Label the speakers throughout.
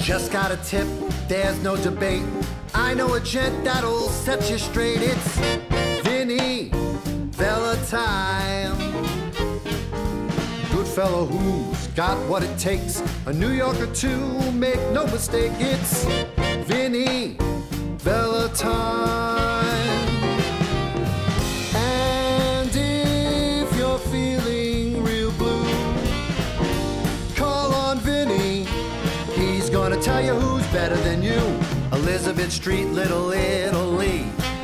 Speaker 1: Just got a tip, there's no debate. I know a gent that'll set you straight. It's Vinny Valentine. Good fellow who's got what it takes. A New Yorker to make no mistake. It's Vinny Valentine. And if you're feeling real blue, call on Vinny. He's gonna tell you who's better than you. Elizabeth Street, Little Italy.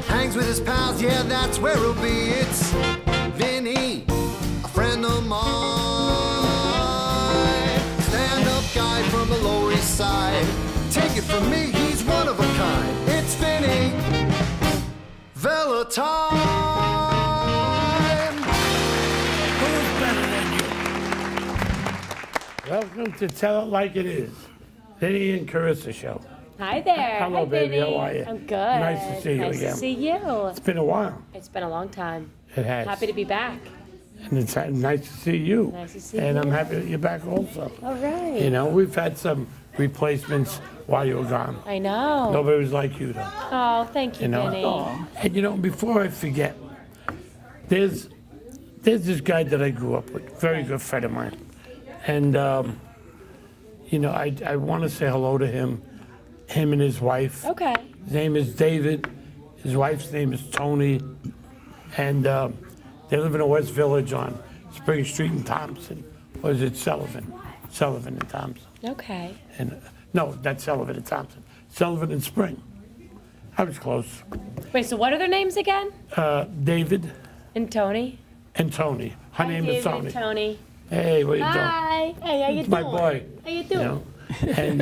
Speaker 1: Hangs with his pals, yeah, that's where he'll be. It's Vinny, a friend of mine. Stand-up guy from the Lower East Side. Take it from me, he's one of a kind. It's Vinny Valentine.
Speaker 2: Who's better than you? Welcome to Tell It Like It Is, Vinny and Carissa show.
Speaker 3: Hi there.
Speaker 2: Hello,
Speaker 3: Hi,
Speaker 2: baby.
Speaker 3: Vinny.
Speaker 2: How are you?
Speaker 3: I'm good.
Speaker 2: Nice to see you
Speaker 3: nice
Speaker 2: again.
Speaker 3: Nice to see you.
Speaker 2: It's been a while.
Speaker 3: It's been a long time.
Speaker 2: It has.
Speaker 3: Happy to be back.
Speaker 2: And it's nice to see you.
Speaker 3: Nice to see
Speaker 2: and
Speaker 3: you.
Speaker 2: I'm happy that you're back also.
Speaker 3: All right.
Speaker 2: You know, we've had some replacements while you were gone.
Speaker 3: I know.
Speaker 2: Nobody was like you, though.
Speaker 3: Oh, thank you,
Speaker 2: You know?
Speaker 3: Vinny.
Speaker 2: And you know, before I forget, there's this guy that I grew up with, very good friend of mine. And, you know, I want to say hello to him and his wife.
Speaker 3: Okay.
Speaker 2: His name is David. His wife's name is Tony. And they live in a West Village on Spring Street in Thompson. Or is it Sullivan? Sullivan and Thompson.
Speaker 3: Okay.
Speaker 2: And no, that's Sullivan and Thompson. Sullivan and Spring. I was close.
Speaker 3: Wait, so what are their names again?
Speaker 2: David
Speaker 3: And Tony?
Speaker 2: and Tony. Her name is
Speaker 3: David
Speaker 2: Tony.
Speaker 3: and Tony.
Speaker 2: Hey, what you doing?
Speaker 3: Hi. Hey, how you
Speaker 2: It's
Speaker 3: doing?
Speaker 2: my boy.
Speaker 3: How you
Speaker 2: You
Speaker 3: doing?
Speaker 2: know? And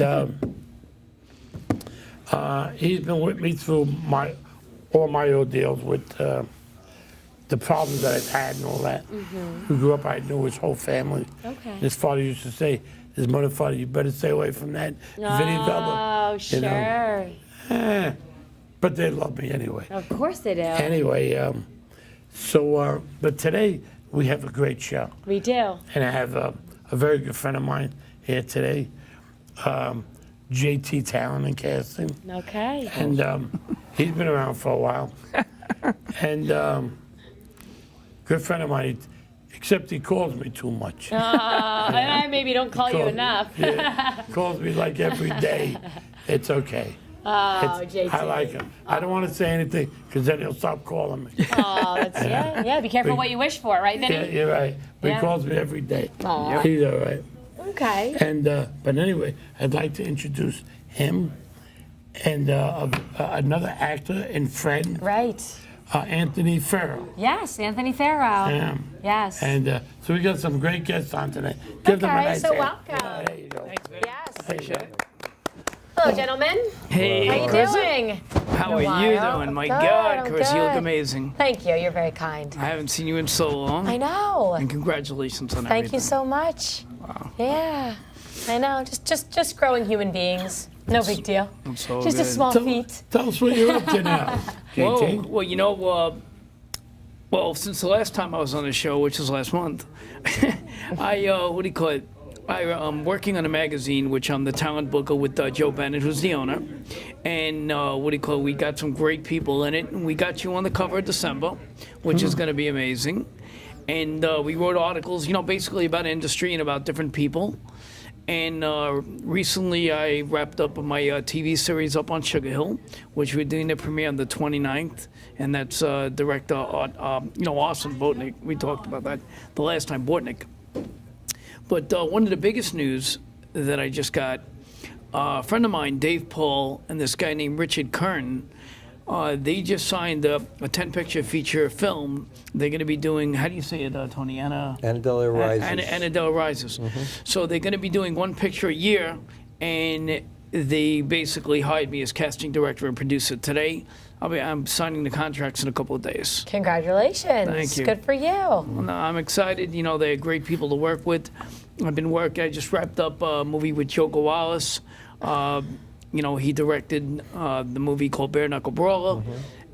Speaker 2: he's been with me through all my ordeals with the problems that I've had and all that. We grew up, I knew his whole family.
Speaker 3: Okay.
Speaker 2: His father used to say, his mother, father, you better stay away from that Vinny Vella.
Speaker 3: Oh, sure.
Speaker 2: You know? But they love me anyway.
Speaker 3: Of course they do.
Speaker 2: Anyway, but today we have a great show.
Speaker 3: We do.
Speaker 2: And I have a very good friend of mine here today, JT Talent and Casting.
Speaker 3: Okay.
Speaker 2: And he's been around for a while. And good friend of mine, except he calls me too much.
Speaker 3: I maybe don't call you enough.
Speaker 2: Yeah, calls me like every day. It's okay.
Speaker 3: Oh, JT.
Speaker 2: I like him. I don't want to say anything because then he'll stop calling me.
Speaker 3: Oh, that's, yeah. Be careful what you wish for, right, Vinny?
Speaker 2: Yeah, you're right. But
Speaker 3: Yeah.
Speaker 2: he calls me every day.
Speaker 3: Aw.
Speaker 2: He's all right.
Speaker 3: Okay.
Speaker 2: And but anyway, I'd like to introduce him and another actor and friend,
Speaker 3: Right.
Speaker 2: Anthony Ferro.
Speaker 3: Yes, Anthony Ferro. Yes.
Speaker 2: And so we got some great guests on today. Give them a
Speaker 3: Okay,
Speaker 2: nice
Speaker 3: so
Speaker 2: hand.
Speaker 3: welcome.
Speaker 2: Yeah, there you go.
Speaker 3: Yes.
Speaker 2: Appreciate it.
Speaker 3: Hello, gentlemen.
Speaker 4: Hey,
Speaker 3: How you
Speaker 4: Chris.
Speaker 3: doing?
Speaker 4: How
Speaker 3: Been a
Speaker 4: are you
Speaker 3: while.
Speaker 4: doing? My
Speaker 3: Good,
Speaker 4: God,
Speaker 3: I'm
Speaker 4: Chris, you look
Speaker 3: good.
Speaker 4: amazing.
Speaker 3: Thank you. You're very kind.
Speaker 4: I haven't seen you in so long.
Speaker 3: I know.
Speaker 4: And congratulations on
Speaker 3: Thank you
Speaker 4: everything.
Speaker 3: so much.
Speaker 4: Wow.
Speaker 3: Yeah. I know. Just growing human beings. No big deal.
Speaker 4: It's so
Speaker 3: Just a
Speaker 4: good.
Speaker 3: small feat.
Speaker 2: Tell us what you're up to now, JT.
Speaker 4: Well, you know, since the last time I was on the show, which was last month, I'm working on a magazine, which I'm the talent booker with Joe Bennett, who's the owner. And we got some great people in it. And we got you on the cover of December, which is going to be amazing. And we wrote articles, basically about industry and about different people. And recently I wrapped up my TV series up on Sugar Hill, which we're doing the premiere on the 29th. And that's director, Austin Botnick. We talked about that the last time, Botnick. But one of the biggest news that I just got, a friend of mine, Dave Paul, and this guy named Richard Kern, they just signed a 10-picture feature film. They're going to be doing, how do you say it, Tony?
Speaker 5: Annadella Rises.
Speaker 4: Annadella Rises. So they're going to be doing one picture a year, and they basically hired me as casting director and producer today. I'm signing the contracts in a couple of days.
Speaker 3: Congratulations.
Speaker 4: Thank you.
Speaker 3: Good for you.
Speaker 4: No, I'm excited. They're great people to work with. I just wrapped up a movie with Joe Wallace. He directed the movie called Bare Knuckle Brawler.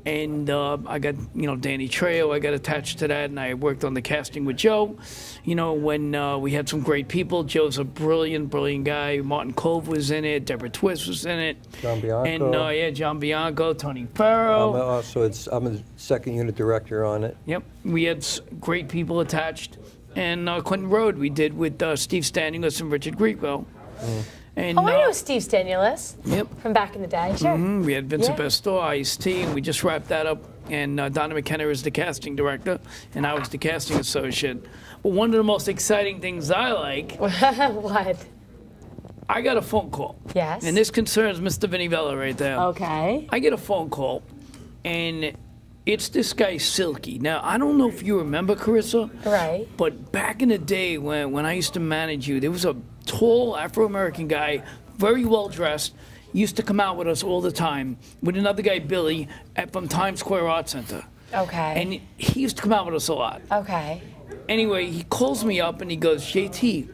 Speaker 4: And I got, Danny Trejo, I got attached to that, and I worked on the casting with Joe. When we had some great people. Joe's a brilliant, brilliant guy. Martin Cove was in it. Deborah Twist was in it.
Speaker 5: John Bianco.
Speaker 4: And, John Bianco, Tony Ferro.
Speaker 5: I'm a second unit director on it.
Speaker 4: Yep. We had great people attached. And Clinton Road we did with Steve Stanulis and Richard Grieco. And,
Speaker 3: I know Steve Stanulis.
Speaker 4: Yep.
Speaker 3: From back in the day. Sure.
Speaker 4: We had Vincent
Speaker 3: Yeah.
Speaker 4: Pastore, Ice-T, and we just wrapped that up. And Donna McKenna is the casting director, and I was the casting associate. But one of the most exciting things I like,
Speaker 3: What?
Speaker 4: I got a phone call.
Speaker 3: Yes.
Speaker 4: And this concerns Mr. Vinny Vella right there.
Speaker 3: Okay.
Speaker 4: I get a phone call, and it's this guy Silky. Now, I don't know if you remember, Carissa.
Speaker 3: Right.
Speaker 4: But back in the day when I used to manage you, there was a tall Afro-American guy, very well-dressed, used to come out with us all the time, with another guy, Billy, from Times Square Art Center.
Speaker 3: Okay.
Speaker 4: And he used to come out with us a lot.
Speaker 3: Okay.
Speaker 4: Anyway, he calls me up and he goes, JT,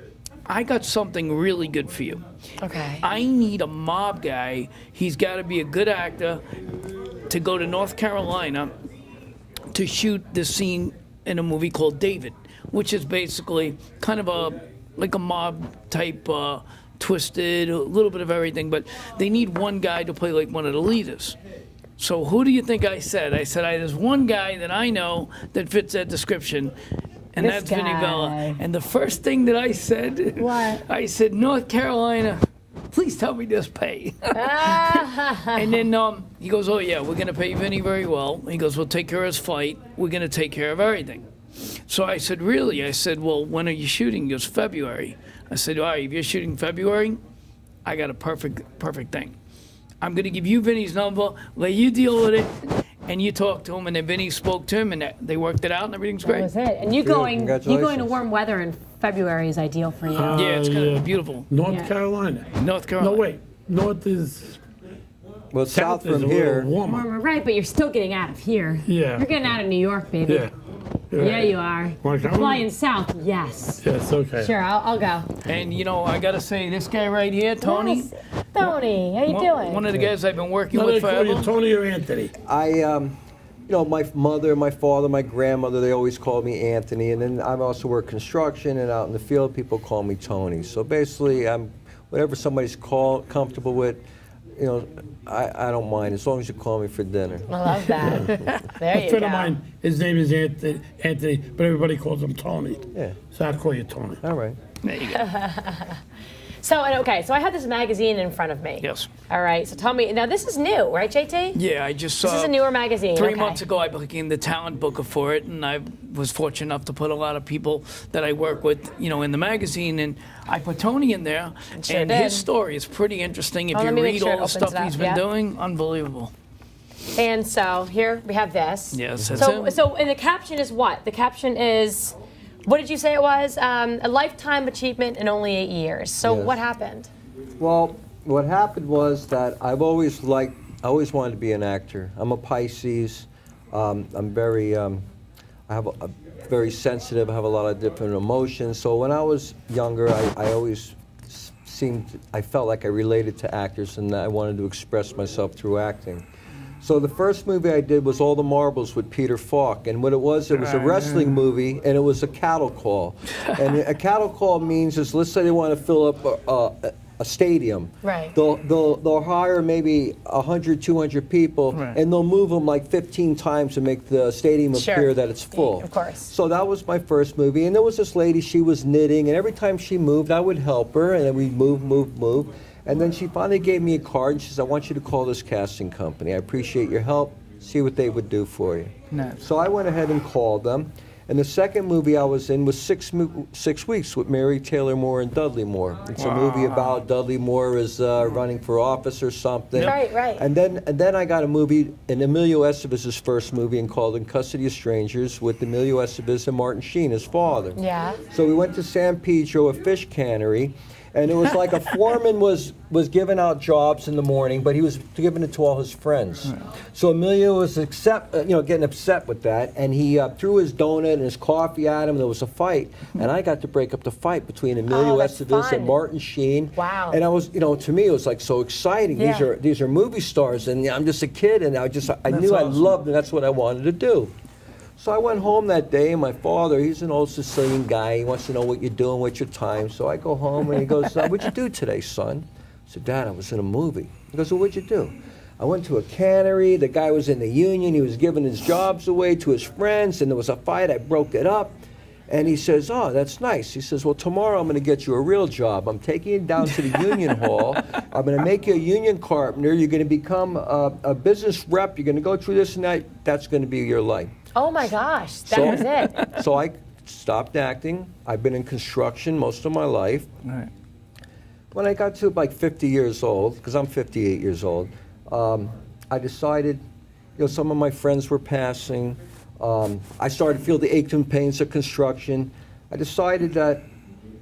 Speaker 4: I got something really good for you.
Speaker 3: Okay.
Speaker 4: I need a mob guy. He's got to be a good actor to go to North Carolina to shoot this scene in a movie called David, which is basically kind of like a mob type, twisted, a little bit of everything, but they need one guy to play like one of the leaders. So who do you think I said? I said, there's one guy that I know that fits that description, and
Speaker 3: This
Speaker 4: that's Vinny
Speaker 3: guy.
Speaker 4: Vella. And the first thing that I said,
Speaker 3: What?
Speaker 4: I said, North Carolina, please tell me this pay. And then he goes, oh yeah, we're gonna pay Vinny very well. He goes, we'll take care of his flight. We're gonna take care of everything. So I said, really? I said, well, when are you shooting? He goes, February. I said, all right, if you're shooting February, I got a perfect thing. I'm going to give you Vinny's number, let you deal with it, and you talk to him, and then Vinny spoke to him, and they worked it out, and everything's
Speaker 6: That
Speaker 4: great.
Speaker 6: was it. And you
Speaker 5: Good,
Speaker 6: going to
Speaker 5: congratulations.
Speaker 6: warm weather in February is ideal for you.
Speaker 4: Yeah, it's going to
Speaker 2: yeah.
Speaker 4: be beautiful.
Speaker 2: North
Speaker 6: Yeah.
Speaker 2: Carolina.
Speaker 4: North Carolina.
Speaker 2: No, wait. North is
Speaker 5: Well, south
Speaker 2: is
Speaker 5: from
Speaker 2: a little
Speaker 5: here.
Speaker 2: warmer.
Speaker 6: Right, but you're still getting out of here.
Speaker 2: Yeah.
Speaker 6: You're getting out of New York, baby.
Speaker 2: Yeah.
Speaker 6: Yeah, you are.
Speaker 2: Wanna come?
Speaker 6: Flying south, yes.
Speaker 2: Yes, okay.
Speaker 6: Sure, I'll go.
Speaker 4: And, I got to say, this guy right here, Tony,
Speaker 3: Yes. Tony, how you doing?
Speaker 4: one of the guys I've been working
Speaker 2: Now
Speaker 4: with
Speaker 2: they call you
Speaker 4: forever.
Speaker 2: Tony or Anthony?
Speaker 5: My mother, my father, my grandmother, they always called me Anthony. And then I've also worked construction, and out in the field, people call me Tony. So basically, whatever somebody's comfortable with, I don't mind, as long as you call me for dinner.
Speaker 3: I love that. There
Speaker 2: A
Speaker 3: you
Speaker 2: friend of
Speaker 3: go.
Speaker 2: mine, his name is Anthony, but everybody calls him Tony.
Speaker 5: Yeah.
Speaker 2: So I call you Tony.
Speaker 5: All right.
Speaker 4: There you go.
Speaker 3: So I have this magazine in front of me.
Speaker 4: Yes.
Speaker 3: All right. So tell me now. This is new, right, JT?
Speaker 4: Yeah, I just saw.
Speaker 3: This is a newer magazine.
Speaker 4: 3
Speaker 3: okay.
Speaker 4: months ago, I became the talent booker for it, and I was fortunate enough to put a lot of people that I work with, in the magazine, and I put Tony in there,
Speaker 3: Sure
Speaker 4: and
Speaker 3: did.
Speaker 4: his story is pretty interesting. If
Speaker 3: Oh,
Speaker 4: you
Speaker 3: let me make
Speaker 4: read
Speaker 3: sure it
Speaker 4: all the
Speaker 3: opens
Speaker 4: stuff
Speaker 3: it up,
Speaker 4: he's been
Speaker 3: yeah.
Speaker 4: doing, unbelievable.
Speaker 3: And so here we have this.
Speaker 4: Yes, that's
Speaker 3: So,
Speaker 4: him.
Speaker 3: so and the caption is what? The caption is, what did you say it was? A lifetime achievement in only 8 years. So
Speaker 5: Yes.
Speaker 3: what happened?
Speaker 5: Well, what happened was that I always wanted to be an actor. I'm a Pisces. I'm very, I have a very sensitive. I have a lot of different emotions. So when I was younger, I always I felt like I related to actors, and I wanted to express myself through acting. So the first movie I did was All the Marbles with Peter Falk, and what it was a wrestling movie, and it was a cattle call. And a cattle call means is, let's say they want to fill up a stadium.
Speaker 3: Right.
Speaker 5: They'll hire maybe 100, 200 people,
Speaker 4: Right.
Speaker 5: and they'll move them like 15 times to make the stadium
Speaker 3: Sure.
Speaker 5: appear that it's full.
Speaker 3: Of course.
Speaker 5: So that was my first movie, and there was this lady, she was knitting, and every time she moved, I would help her, and then we'd move. And then she finally gave me a card, and she said, I want you to call this casting company. I appreciate your help. See what they would do for you.
Speaker 4: Nice.
Speaker 5: So I went ahead and called them. And the second movie I was in was 6 weeks with Mary Taylor Moore and Dudley Moore. It's a movie about Dudley Moore is running for office or something.
Speaker 3: Right.
Speaker 5: And then I got a movie, and Emilio Estevez's first movie, called In Custody of Strangers, with Emilio Estevez and Martin Sheen, his father.
Speaker 3: Yeah.
Speaker 5: So we went to San Pedro, a fish cannery, And it was like a foreman was giving out jobs in the morning, but he was giving it to all his friends. So Emilio was getting upset with that, and he threw his donut and his coffee at him, and there was a fight. And I got to break up the fight between Emilio Estevez and Martin Sheen.
Speaker 3: Wow.
Speaker 5: And I was, to me, it was like so exciting.
Speaker 3: Yeah.
Speaker 5: These are movie stars, and I'm just a kid, and I knew I loved it. That's what I wanted to do. So I went home that day, and my father, he's an old Sicilian guy. He wants to know what you're doing with your time. So I go home, and he goes, what'd you do today, son? I said, Dad, I was in a movie. He goes, well, what'd you do? I went to a cannery. The guy was in the union. He was giving his jobs away to his friends, and there was a fight. I broke it up. And he says, oh, that's nice. He says, well, tomorrow I'm going to get you a real job. I'm taking you down to the union hall. I'm going to make you a union carpenter. You're going to become a business rep. You're going to go through this and that. That's going to be your life.
Speaker 3: Oh my gosh, that was it.
Speaker 5: So I stopped acting. I've been in construction most of my life.
Speaker 4: Right.
Speaker 5: When I got to like 50 years old, because I'm 58 years old, I decided, some of my friends were passing. I started to feel the aches and pains of construction. I decided that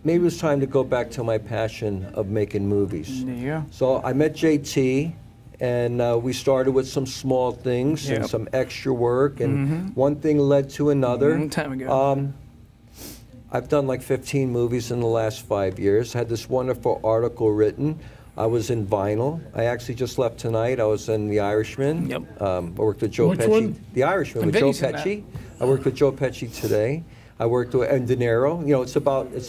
Speaker 5: maybe it was time to go back to my passion of making movies.
Speaker 4: Yeah.
Speaker 5: So I met JT, and we started with some small things and some extra work, and one thing led to another.
Speaker 4: Long time ago.
Speaker 5: I've done like 15 movies in the last 5 years. I had this wonderful article written. I was in vinyl. I actually just left tonight. I was in The Irishman.
Speaker 4: Yep.
Speaker 5: I worked with Joe
Speaker 2: Which
Speaker 5: Pesci.
Speaker 2: one?
Speaker 5: The Irishman
Speaker 4: And
Speaker 5: with Joe
Speaker 4: Vinny's in that.
Speaker 5: Pesci. I worked with Joe Pesci today. I worked with De Niro. It's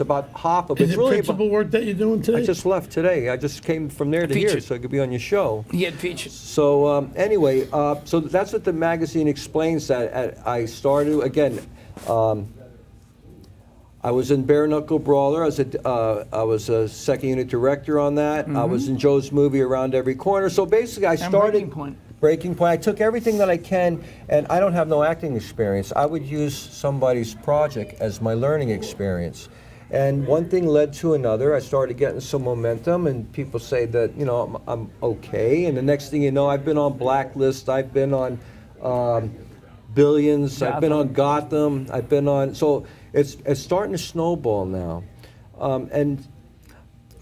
Speaker 5: about half of it.
Speaker 2: Is
Speaker 5: It's
Speaker 2: it
Speaker 5: really
Speaker 2: principal work that you're doing today?
Speaker 5: I just left today. I just came from there to here,
Speaker 4: Featured.
Speaker 5: so I could be on your show.
Speaker 4: He had features.
Speaker 5: So anyway, so that's what the magazine explains. That I started again. I was in Bare Knuckle Brawler. I was a second unit director on that. I was in Joe's movie Around Every Corner. So basically, I started.
Speaker 4: Breaking Point.
Speaker 5: Breaking Point. I took everything that I can, and I don't have no acting experience. I would use somebody's project as my learning experience. And one thing led to another. I started getting some momentum, and people say that, I'm okay. And the next thing you know, I've been on Blacklist. I've been on Billions. I've been on Gotham. I've been on. So it's starting to snowball now. And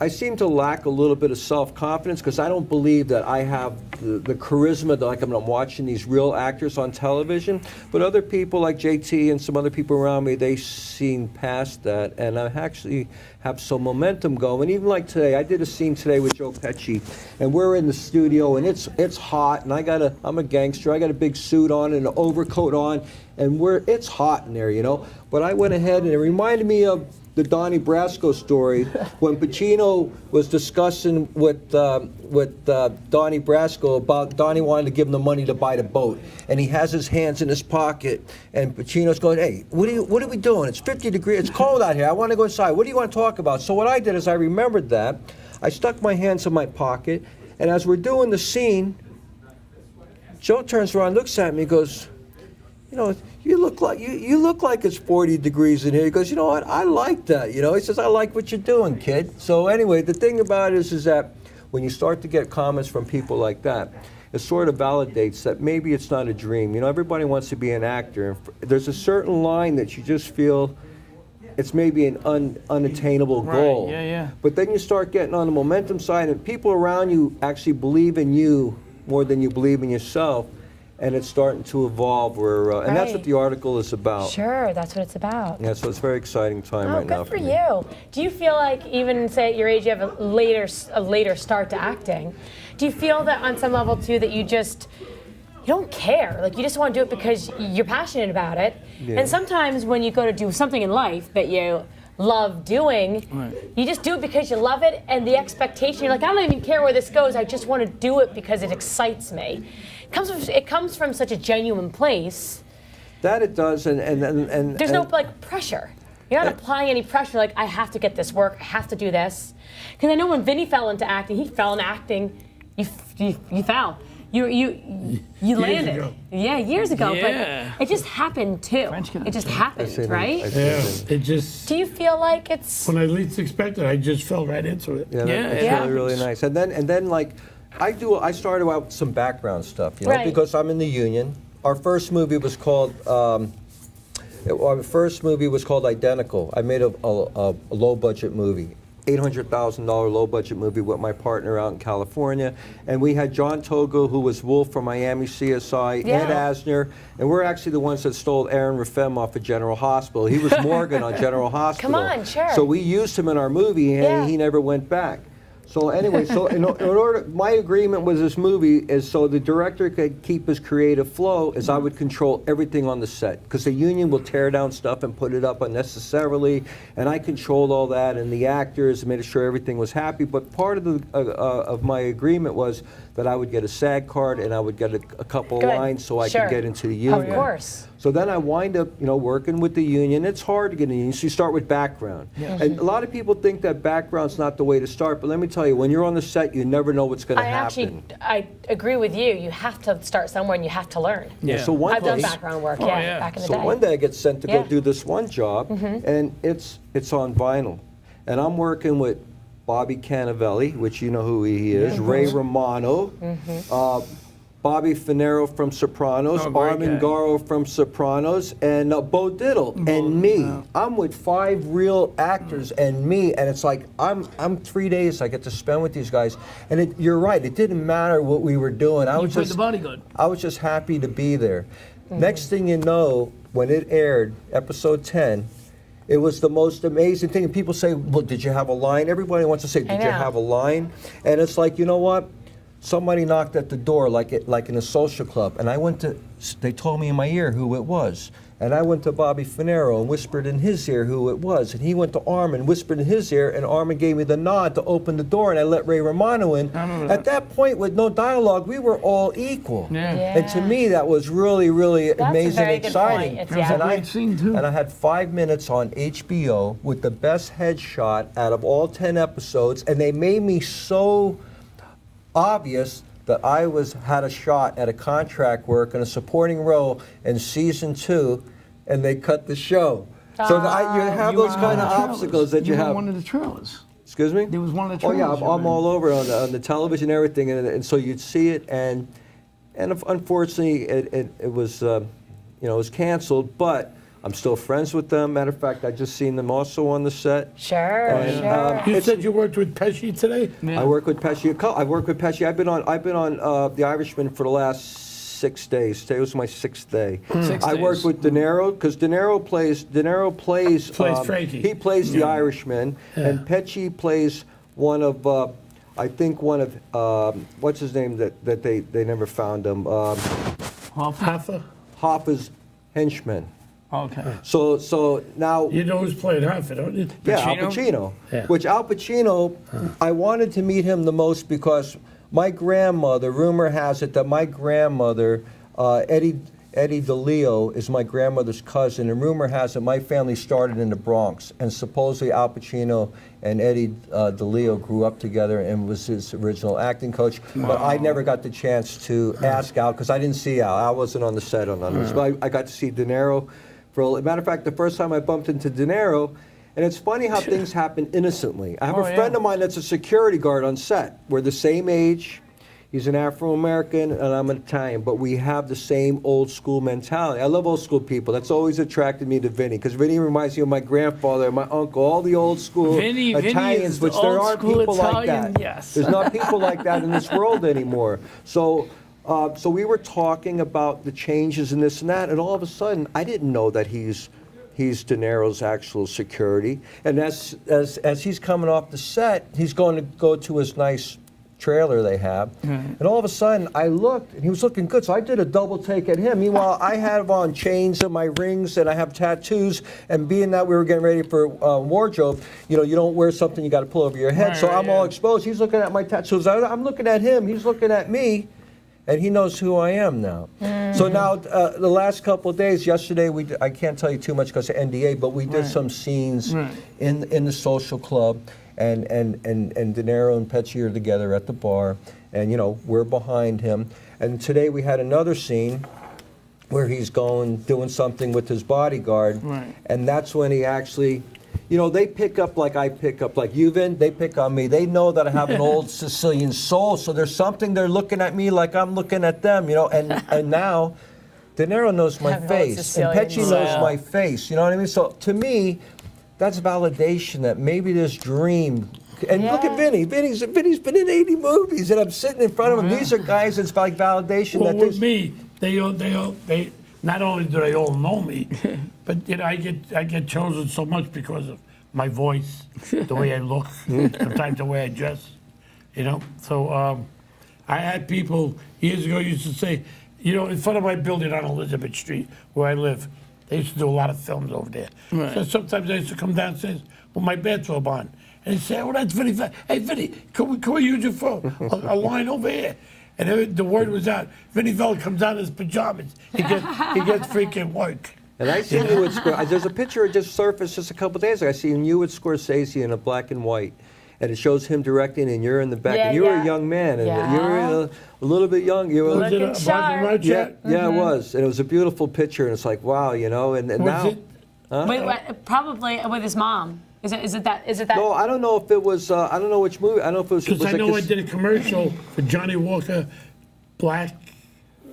Speaker 5: I seem to lack a little bit of self-confidence because I don't believe that I have the charisma that I'm watching these real actors on television. But other people like JT and some other people around me, they've seen past that, and I actually have some momentum going. Even like today, I did a scene today with Joe Pesci, and we're in the studio, and it's hot, and I'm a gangster. I got a big suit on and an overcoat on, and it's hot in there, But I went ahead, and it reminded me of the Donnie Brasco story when Pacino was discussing with Donnie Brasco about Donnie wanted to give him the money to buy the boat, and he has his hands in his pocket, and Pacino's going, "Hey, what are we doing? It's 50 degrees. It's cold out here. I want to go inside. What do you want to talk about?" So what I did is I remembered that. I stuck my hands in my pocket, and as we're doing the scene, Joe turns around, looks at me, goes, you look like it's 40 degrees in here. He goes, you know what? I like that. He says, I like what you're doing, kid. So anyway, the thing about it is that when you start to get comments from people like that, it sort of validates that maybe it's not a dream. Everybody wants to be an actor. There's a certain line that you just feel it's maybe an unattainable goal.
Speaker 4: Right, yeah.
Speaker 5: But then you start getting on the momentum side, and people around you actually believe in you more than you believe in yourself. And it's starting to evolve, and that's what the article is about.
Speaker 3: Sure, that's what it's about.
Speaker 5: Yeah, so it's a very exciting time right now
Speaker 3: Good for
Speaker 5: me.
Speaker 3: you. Do you feel like, even say at your age, you have a later start to acting? Do you feel that on some level too that you don't care? Like you just want to do it because you're passionate about it. Yeah. And sometimes when you go to do something in life that you love doing, you just do it because you love it, and the expectation, you're like, I don't even care where this goes. I just want to do it because it excites me. It comes from such a genuine place.
Speaker 5: That it does, and
Speaker 3: there's no pressure. You're not applying any pressure. Like I have to get this work. I have to do this. Because I know when Vinny fell into acting, he fell in acting. You fell. You landed.
Speaker 2: Ago.
Speaker 3: Yeah, years ago.
Speaker 4: Yeah.
Speaker 3: But it just happened too. It just happened, right?
Speaker 2: It just.
Speaker 3: Do you feel like it's?
Speaker 2: When I least expected, I just fell right into it.
Speaker 5: Yeah, it's really nice. And then like. I started out with some background stuff, because I'm in the union. Our first movie was called Identical. I made a low budget movie. $800,000 low-budget movie with my partner out in California, and we had John Togo, who was Wolf from Miami CSI,
Speaker 3: Yeah.
Speaker 5: Ed Asner, and we're actually the ones that stole Aaron Rafem off of General Hospital. He was Morgan on General Hospital.
Speaker 3: Come on, sure.
Speaker 5: So we used him in our movie, and
Speaker 3: Yeah.
Speaker 5: he never went back. So anyway, so in order, my agreement with this movie is so the director could keep his creative flow, is I would control everything on the set, because the union will tear down stuff and put it up unnecessarily, and I controlled all that, and the actors made sure everything was happy. But part of the of my agreement was that I would get a SAG card and I would get a couple
Speaker 3: Good.
Speaker 5: lines so I
Speaker 3: Sure.
Speaker 5: could get into the union.
Speaker 3: Of course.
Speaker 5: So then I wind up, working with the union. It's hard to get in the union, so you start with background. And a lot of people think that background's not the way to start, but let me tell you, when you're on the set, you never know what's going to happen.
Speaker 3: I agree with you. You have to start somewhere and you have to learn.
Speaker 4: Yeah.
Speaker 5: So one
Speaker 3: I've done
Speaker 5: day-
Speaker 3: background work,
Speaker 4: Oh,
Speaker 3: yeah,
Speaker 4: yeah.
Speaker 3: back in the
Speaker 5: So
Speaker 3: day.
Speaker 5: one day I get sent to go
Speaker 3: Yeah.
Speaker 5: do this one job, and it's on vinyl. And I'm working with Bobby Cannavale, which you know who he is, Ray Romano, Bobby Finero from Sopranos,
Speaker 4: Oh, great
Speaker 5: Armin
Speaker 4: guy.
Speaker 5: Garo from Sopranos, and Bo Diddle, and me. I'm with 5 real actors and me, and it's like I'm 3 days I get to spend with these guys, and you're right. It didn't matter what we were doing. I
Speaker 4: You
Speaker 5: was
Speaker 4: played
Speaker 5: just
Speaker 4: the bodyguard.
Speaker 5: I was just happy to be there. Next thing you know, when it aired, episode 10, it was the most amazing thing. And people say, well, did you have a line? Everybody wants to say, did you
Speaker 3: know.
Speaker 5: have a line? And it's like, you know what? Somebody knocked at the door like in a social club. And I went to, they told me in my ear who it was. And I went to Bobby Finero and whispered in his ear who it was. And he went to Armin, whispered in his ear, and Armin gave me the nod to open the door, and I let Ray Romano in. At that point, with no dialogue, we were all equal.
Speaker 4: Yeah.
Speaker 5: And to me, that was really, really
Speaker 3: That's a
Speaker 5: amazing
Speaker 3: very
Speaker 5: and
Speaker 3: good
Speaker 5: exciting.
Speaker 3: point. It's-
Speaker 4: That was a
Speaker 3: yeah.
Speaker 4: great scene, too.
Speaker 5: And I had 5 minutes on HBO with the best headshot out of all 10 episodes, and they made me so obvious that I had a shot at a contract work in a supporting role in season 2, and they cut the show. So you have
Speaker 4: You
Speaker 5: those
Speaker 4: were
Speaker 5: kind
Speaker 4: on
Speaker 5: of
Speaker 4: the trailers.
Speaker 5: obstacles that you
Speaker 4: were
Speaker 5: have.
Speaker 4: one of the trailers.
Speaker 5: Excuse me?
Speaker 4: There was one of the
Speaker 5: Oh yeah,
Speaker 4: trailers you
Speaker 5: I'm
Speaker 4: were
Speaker 5: all over on the television, and everything, and so you'd see it, and unfortunately it was it was canceled, but I'm still friends with them. Matter of fact, I just seen them also on the set.
Speaker 3: Sure,
Speaker 5: And,
Speaker 3: sure.
Speaker 2: You
Speaker 5: It's-
Speaker 2: said you worked with Pesci today?
Speaker 4: Yeah.
Speaker 5: I work with Pesci. I work with Pesci. I've been on The Irishman for the last 6 days. Today was my 6th day.
Speaker 4: 6
Speaker 5: I worked
Speaker 4: days.
Speaker 5: with De Niro because De Niro plays
Speaker 2: Frankie.
Speaker 5: He plays the Irishman, and Pesci plays one of what's his name that they never found him,
Speaker 2: Hoffa?
Speaker 5: Hoffa's henchman.
Speaker 4: Okay.
Speaker 5: So now.
Speaker 2: You know who's playing Hoffa, don't you?
Speaker 5: Yeah, Al
Speaker 4: Pacino?
Speaker 5: Pacino.
Speaker 2: Yeah.
Speaker 5: Which Al Pacino, I wanted to meet him the most because my grandmother, rumor has it that my grandmother, Eddie DeLeo, is my grandmother's cousin, and rumor has it my family started in the Bronx, and supposedly Al Pacino and Eddie DeLeo grew up together and was his original acting coach. But I never got the chance to ask Al because I didn't see Al. Al wasn't on the set on this, but I got to see De Niro. For a matter of fact, the first time I bumped into De Niro, and it's funny how things happen innocently. I have a friend of mine that's a security guard on set. We're the same age. He's an Afro-American, and I'm an Italian, but we have the same old school mentality. I love old school people. That's always attracted me to Vinny, because Vinny reminds me of my grandfather and my uncle, all the old school
Speaker 4: Vinny
Speaker 5: Italians,
Speaker 4: is
Speaker 5: which there
Speaker 4: old
Speaker 5: aren't
Speaker 4: school
Speaker 5: people like
Speaker 4: Italian,
Speaker 5: that.
Speaker 4: yes.
Speaker 5: There's not people like that in this world anymore. So we were talking about the changes in this and that, and all of a sudden, I didn't know that he's De Niro's actual security. And as he's coming off the set, he's going to go to his nice trailer they have. And all of a sudden, I looked, and he was looking good, so I did a double take at him. Meanwhile, I have on chains and my rings, and I have tattoos, and being that we were getting ready for wardrobe, you don't wear something you got to pull over your head, so I'm all exposed. He's looking at my tattoos. I'm looking at him. He's looking at me. And he knows who I am now. So now, the last couple of days, yesterday, I can't tell you too much because of NDA, but we did some scenes in the social club, and De Niro and Pesci are together at the bar, and we're behind him. And today we had another scene where he's doing something with his bodyguard, and that's when he actually. They pick up like I pick up, like you, Vin, they pick on me. They know that I have an old Sicilian soul, so there's something they're looking at me like I'm looking at them, and now De Niro knows my
Speaker 3: Have an old
Speaker 5: face, and
Speaker 3: Sicilian
Speaker 5: Pesci knows
Speaker 3: soul.
Speaker 5: my face, you know what I mean? So to me, that's validation that maybe this dream. And look at Vinny. Vinny's been in 80 movies, and I'm sitting in front of him. These are guys that's like validation.
Speaker 2: Well,
Speaker 5: that
Speaker 2: with me, they not only do they all know me, but I get chosen so much because of my voice, the way I look, sometimes the way I dress, So I had people years ago used to say, in front of my building on Elizabeth Street where I live, they used to do a lot of films over there.
Speaker 4: Right.
Speaker 2: So sometimes I used to come downstairs with my bathrobe on. And he'd say, that's Vinny. Hey, Vinny, can we use you for a line over here? And the word was out. Vinny Vella comes out in his pajamas. He gets freaking work.
Speaker 5: And I seen you with Scorsese. There's a picture that just surfaced just a couple days ago. I seen you with Scorsese in a black and white. And it shows him directing, and you're in the back.
Speaker 3: Yeah,
Speaker 5: and you were a young man, and you were a little bit young. You were
Speaker 2: Was it a black and white check?
Speaker 5: Yeah, it was. And it was a beautiful picture, and it's like, wow, and now...
Speaker 2: it?
Speaker 6: Wait, probably with his mom. Is it that?
Speaker 5: No, I don't know if it was, I don't know which movie. I don't know if it was...
Speaker 2: Because I know I did a commercial for Johnny Walker Black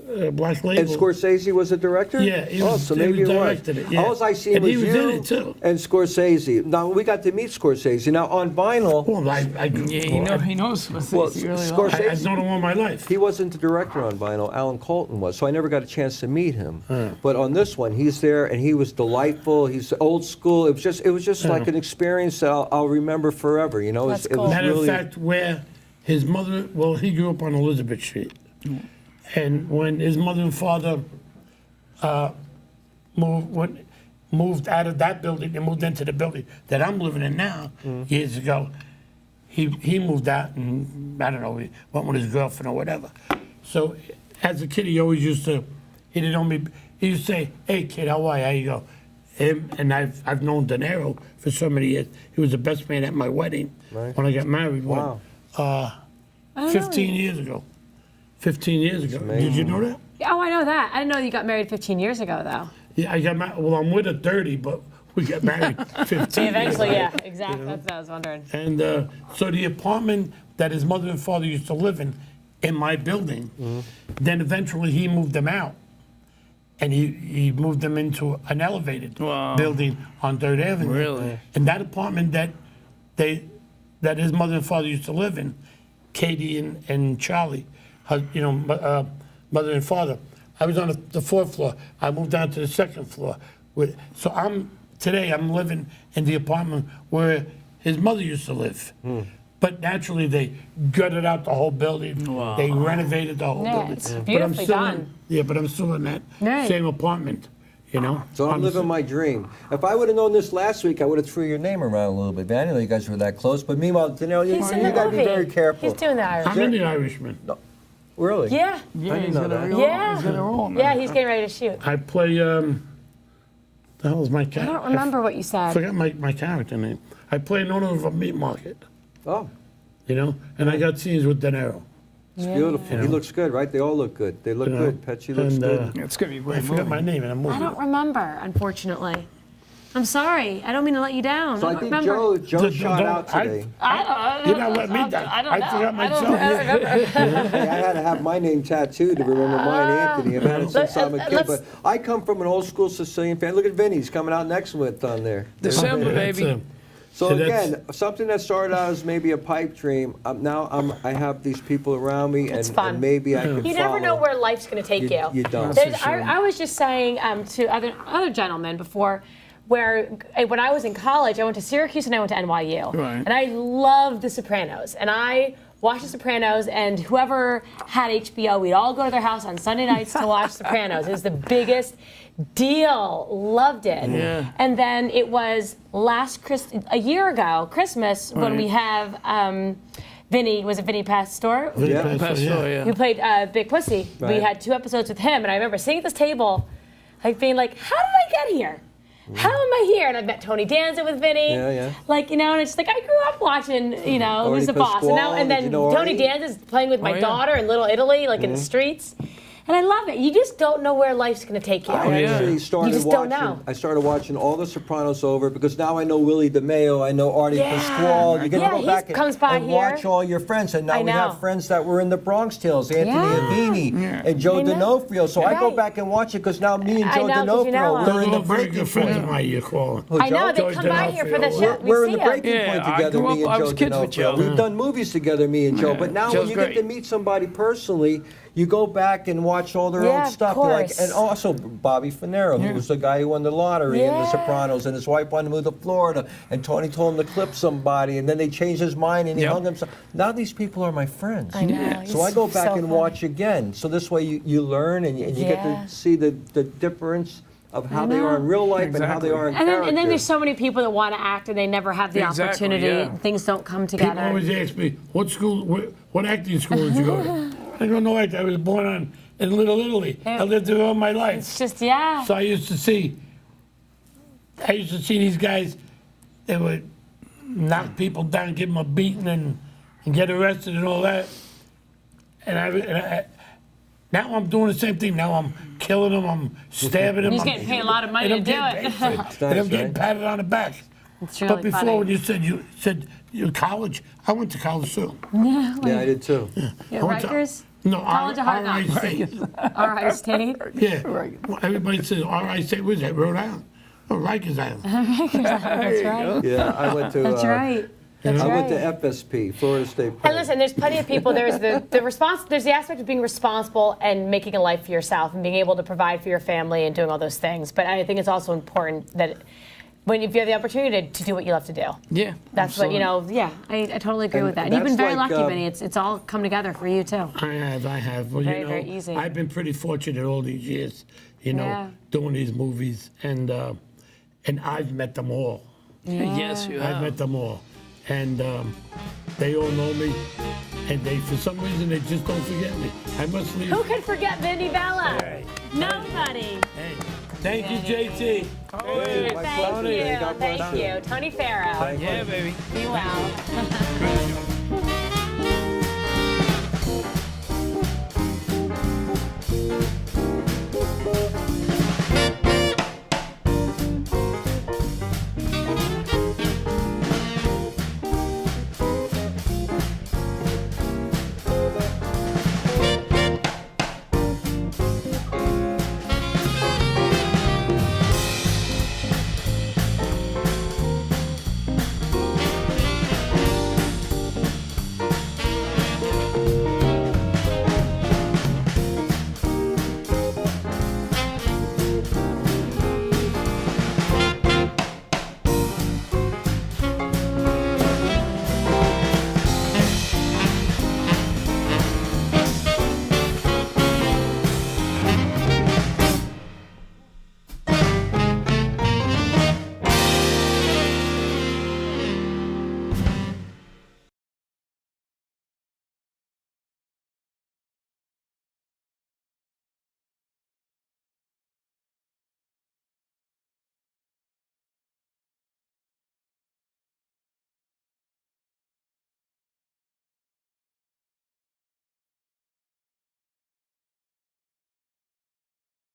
Speaker 2: Label.
Speaker 5: And Scorsese was the director?
Speaker 2: Yeah, he was,
Speaker 5: so maybe it was.
Speaker 2: directed it. Yeah.
Speaker 5: All I seen
Speaker 2: And
Speaker 5: was
Speaker 2: he was
Speaker 5: you
Speaker 2: in it too.
Speaker 5: and Scorsese. Now, we got to meet Scorsese. Now, on vinyl...
Speaker 2: Well,
Speaker 4: he knows what
Speaker 5: Well,
Speaker 4: he really
Speaker 5: Scorsese-
Speaker 2: I've known him all my life.
Speaker 5: He wasn't the director on vinyl. Alan Colton was, so I never got a chance to meet him. But on this one, he's there, and he was delightful. He's old school. It was just like an experience that I'll remember forever. It was
Speaker 2: Matter
Speaker 5: really...
Speaker 2: of fact, where his mother, he grew up on Elizabeth Street. And when his mother and father moved out of that building and moved into the building that I'm living in now years ago, he moved out and, I don't know, he went with his girlfriend or whatever. So as a kid, he always used to, he didn't know me, he used to say, hey kid, how are you, how you go? And I've known De Niro for so many years. He was the best man at my wedding when I got married.
Speaker 5: Wow.
Speaker 2: 15 years ago. 15 years ago. Did you know that?
Speaker 6: Oh, I know that. I didn't know you got married 15 years ago, though.
Speaker 2: Yeah, I got married. Well, I'm with her 30, but we got married 15
Speaker 6: Eventually,
Speaker 2: years ago.
Speaker 6: yeah, exactly. That's what I was wondering.
Speaker 2: And so the apartment that his mother and father used to live in my building, then eventually he moved them out. And he moved them into an elevated building on 3rd Avenue.
Speaker 4: Really?
Speaker 2: And that apartment that his mother and father used to live in, Katie and Charlie, mother and father. I was on the 4th floor. I moved down to the 2nd floor. So today I'm living in the apartment where his mother used to live. But naturally they gutted out the whole building.
Speaker 4: Wow.
Speaker 2: They renovated the whole building.
Speaker 6: It's beautifully done.
Speaker 2: But I'm still in that
Speaker 6: Right.
Speaker 2: same apartment.
Speaker 5: So I'm living my dream. If I would have known this last week, I would have threw your name around a little bit. I didn't know you guys were that close. But meanwhile, you
Speaker 3: He's in the
Speaker 5: got to be
Speaker 3: movie.
Speaker 5: very careful.
Speaker 3: He's doing the Irish.
Speaker 2: I'm in the Irishman.
Speaker 5: Really?
Speaker 3: Yeah.
Speaker 4: Yeah,
Speaker 5: he's got a
Speaker 4: real
Speaker 3: Yeah.
Speaker 4: He's got a role now.
Speaker 3: Yeah, he's getting ready to shoot.
Speaker 2: I play, the hell is my
Speaker 6: I
Speaker 2: character?
Speaker 6: don't remember what you
Speaker 2: I
Speaker 6: said.
Speaker 2: forgot my character name. I play an owner of a meat market,
Speaker 5: Oh,
Speaker 2: and I got scenes with De Niro.
Speaker 5: it's beautiful. He looks good, right? They all look good. They look good. Petsy looks
Speaker 2: And,
Speaker 5: good.
Speaker 4: Yeah, it's gonna be a
Speaker 2: I
Speaker 4: great
Speaker 2: forgot
Speaker 4: movie.
Speaker 2: my name in a movie.
Speaker 6: I don't remember, unfortunately. I'm sorry. I don't mean to let you down.
Speaker 5: So I
Speaker 6: don't
Speaker 5: think
Speaker 6: remember.
Speaker 5: Joe shot out today.
Speaker 2: You're not letting me down.
Speaker 6: I don't know.
Speaker 2: forgot
Speaker 6: I don't
Speaker 2: myself.
Speaker 5: Hey, I had to have my name tattooed to remember mine, Anthony. I've had it since I'm a kid. But I come from an old school Sicilian family. Look at Vinny's coming out next month on there.
Speaker 4: December,
Speaker 2: That's,
Speaker 4: baby.
Speaker 5: So
Speaker 2: So that's-
Speaker 5: again, something that started out as maybe a pipe dream. I have these people around me,
Speaker 3: It's fun.
Speaker 5: and maybe I can
Speaker 3: You never know
Speaker 5: follow.
Speaker 3: where life's going to take you.
Speaker 5: You don't.
Speaker 3: I was just saying to other gentlemen before, where when I was in college, I went to Syracuse and I went to NYU.
Speaker 4: Right.
Speaker 3: And I loved The Sopranos. And I watched The Sopranos, and whoever had HBO, we'd all go to their house on Sunday nights to watch Sopranos. It was the biggest deal. Loved it.
Speaker 4: Yeah.
Speaker 3: And then it was a year ago, Christmas, when
Speaker 4: Right.
Speaker 3: we have Vinny Pastore?
Speaker 5: Yeah.
Speaker 4: Pastor, yeah.
Speaker 3: Who played Big Pussy. We
Speaker 5: Right.
Speaker 3: had 2 episodes with him, and I remember sitting at this table, like being like, how did I get here? How am I here? And I met Tony Danza with Vinny.
Speaker 5: Yeah, yeah.
Speaker 3: And it's like I grew up watching, who's
Speaker 5: Artie
Speaker 3: the boss.
Speaker 5: Pasquale,
Speaker 3: And
Speaker 5: did
Speaker 3: then
Speaker 5: you know
Speaker 3: Tony
Speaker 5: Artie?
Speaker 3: Danza's playing with my
Speaker 4: yeah.
Speaker 3: daughter in Little Italy, like in the streets. And I love it. You just don't know where life's going to take you.
Speaker 5: I actually started
Speaker 3: You just
Speaker 5: watching.
Speaker 3: don't know.
Speaker 5: I started watching all The Sopranos over because now I know Willie DeMeo, I know Artie Pasquale. You get to go
Speaker 3: he
Speaker 5: back
Speaker 3: comes by
Speaker 5: and
Speaker 3: here.
Speaker 5: watch all your friends, and now
Speaker 3: I
Speaker 5: we
Speaker 3: know.
Speaker 5: have friends that were in the Bronx Tales, Anthony Avini and Joe
Speaker 3: I know.
Speaker 5: D'Onofrio. So I go
Speaker 3: Right.
Speaker 5: back and watch it because now me and
Speaker 3: I
Speaker 5: Joe
Speaker 3: know, 'cause you know
Speaker 5: D'Onofrio
Speaker 3: him.
Speaker 5: we're in the
Speaker 2: They're very
Speaker 5: breaking
Speaker 2: good friends of
Speaker 5: point.
Speaker 2: mine, you're calling.
Speaker 3: I know, they
Speaker 2: Joe
Speaker 3: come by here for the
Speaker 2: D'Onofrio.
Speaker 3: show.
Speaker 5: We're
Speaker 3: We
Speaker 5: in the
Speaker 3: see 'em.
Speaker 5: breaking
Speaker 4: Yeah,
Speaker 5: point
Speaker 4: I
Speaker 5: together,
Speaker 4: grew
Speaker 5: me
Speaker 4: up- I
Speaker 5: and
Speaker 4: was
Speaker 5: Joe
Speaker 4: kids with Joe.
Speaker 5: D'Onofrio. We've done movies together, me and Joe. But now
Speaker 4: Joe's
Speaker 5: when you get
Speaker 4: great.
Speaker 5: to meet somebody personally, you go back and watch all their
Speaker 3: Yeah,
Speaker 5: own
Speaker 3: of
Speaker 5: stuff. You're like,
Speaker 3: course.
Speaker 5: and also Bobby Finero, who was the guy who won the lottery in The
Speaker 3: Yeah.
Speaker 5: Sopranos, and his wife wanted to move to Florida, and Tony told him to clip somebody, and then they changed his mind and he
Speaker 4: Yep.
Speaker 5: hung himself. Now these people are my friends.
Speaker 3: I know.
Speaker 5: So I go back
Speaker 3: so
Speaker 5: and
Speaker 3: funny.
Speaker 5: watch again. So this way you learn and you get
Speaker 3: Yeah.
Speaker 5: to see the difference of how they are in real life and how they are in
Speaker 3: And
Speaker 5: character.
Speaker 3: then there's so many people that want to act and they never have the
Speaker 4: Exactly,
Speaker 3: opportunity.
Speaker 4: yeah.
Speaker 3: Things don't come
Speaker 2: People
Speaker 3: together.
Speaker 2: always ask me, what school, what acting school did you go to? I don't know, I was born in Little Italy. I lived there all my life.
Speaker 3: It's just, yeah.
Speaker 2: So I used to see these guys, they would knock people down, give them a beating and get arrested and all that. And now I'm doing the same thing. Now I'm killing them, I'm stabbing them.
Speaker 6: He's getting paid a lot of money
Speaker 2: and
Speaker 6: to
Speaker 2: I'm
Speaker 6: do
Speaker 2: getting
Speaker 6: it.
Speaker 2: paid for
Speaker 5: It's
Speaker 2: and I'm
Speaker 5: nice,
Speaker 2: getting
Speaker 5: right?
Speaker 2: patted on the back.
Speaker 3: It's really
Speaker 2: But before,
Speaker 3: funny.
Speaker 2: when you said you college, I went to college too.
Speaker 5: Yeah, I did too.
Speaker 3: Yeah,
Speaker 2: I went to-
Speaker 3: Rikers?
Speaker 2: No,
Speaker 3: College of Hard Knocks.
Speaker 2: RIC.
Speaker 3: All right, State.
Speaker 2: Yeah. Well, everybody says RIC. Where's that? Rhode Island. Oh, Rikers Island.
Speaker 3: That's right.
Speaker 5: Yeah, I went to.
Speaker 3: That's right. That's
Speaker 5: I
Speaker 3: right.
Speaker 5: went to FSP, Florida State.
Speaker 3: And
Speaker 5: Penn.
Speaker 3: listen, there's plenty of people. There's there's the aspect of being responsible and making a life for yourself and being able to provide for your family and doing all those things. But I think it's also important that if you have the opportunity to do what you love to do.
Speaker 4: Yeah.
Speaker 3: That's what, yeah, I totally agree
Speaker 5: And
Speaker 3: with that. And you've been
Speaker 5: that's
Speaker 3: very
Speaker 5: like,
Speaker 3: lucky, Vinny. It's all come together for you, too.
Speaker 2: I have. Well,
Speaker 3: Very,
Speaker 2: you know,
Speaker 3: very easy.
Speaker 2: I've been pretty fortunate all these years,
Speaker 3: Yeah.
Speaker 2: doing these movies, and I've met them all.
Speaker 4: Yes, you
Speaker 2: I've
Speaker 4: have.
Speaker 2: met them all, and they all know me, and for some reason, they just don't forget me. I must leave.
Speaker 3: Who can forget Vinny Bella?
Speaker 6: Nobody.
Speaker 2: Hey, thank you, JT.
Speaker 5: Hey, my
Speaker 3: Thank
Speaker 5: pleasure. God bless
Speaker 3: you. Tony Ferro.
Speaker 5: Thank you.
Speaker 4: Yeah, baby.
Speaker 3: Be well.